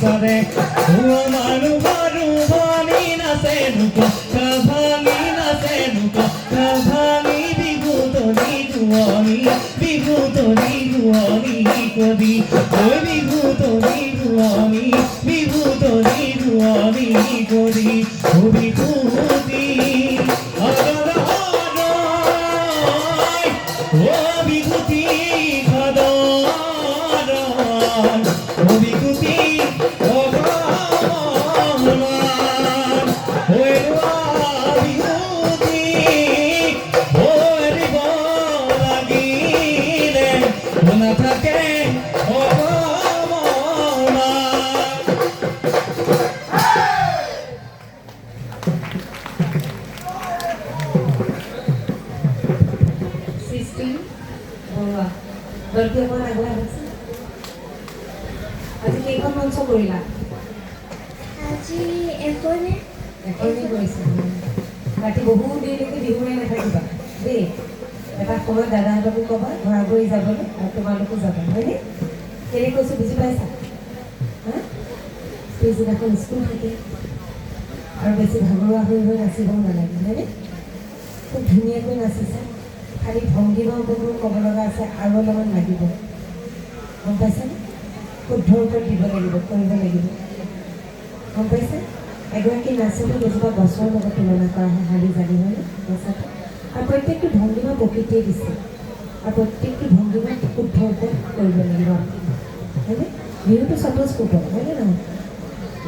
Sare, Manu Baru Bani Nasenuko, Kavani Nasenuko, Kavani Bibuto Niguani, Bibuto Niguani, Kodi, Bibuto Niguani, Bibuto Niguani, Kodi, Bibuti, Adonai, Bibuti, Adonai, Bibuti. আজি কেইখন মঞ্চ কৰিলা? আজি এখনে কৰিছে। ৰাতি বহুত দেৰিলৈকে বিহু মাৰি নাথাকিবা দেই। এটা সময়ত দাদাহঁতকো ক'বা ঘৰা ঘৰি যাবলৈ আৰু তোমালোকো যাবা, হয়নে? কেনে কৈছোঁ বুজি পাইছা? হা? পিছদিনাখন স্কুল থাকে আৰু বেছি ভাগৰুৱা হৈ নাচিবও নালাগে, হয়নে? খুব ধুনীয়াকৈ নাচিছা। খালি ভংগীমা উপকৰণ ক'ব লগা আছে আৰু অলপমান লাগিব, গম পাইছানে? শুদ্ধৰ ওপৰত দিব লাগিব, কৰিব লাগিব, গম পাইছে? এগৰাকী নাচনী কেতিয়াবা গছৰ লগত তুলনা কৰা হয়, হালি জালি হয়নে গছটো? আৰু প্ৰত্যেকটো ভংগীমা প্ৰকৃতিয়ে দিছে আৰু প্ৰত্যেকটো ভংগীমা শুদ্ধ ওপৰত কৰিব লাগিব, হয়নে? বিহুটো স্বতঃস্ফূৰ্ত, হয়নে নহয়?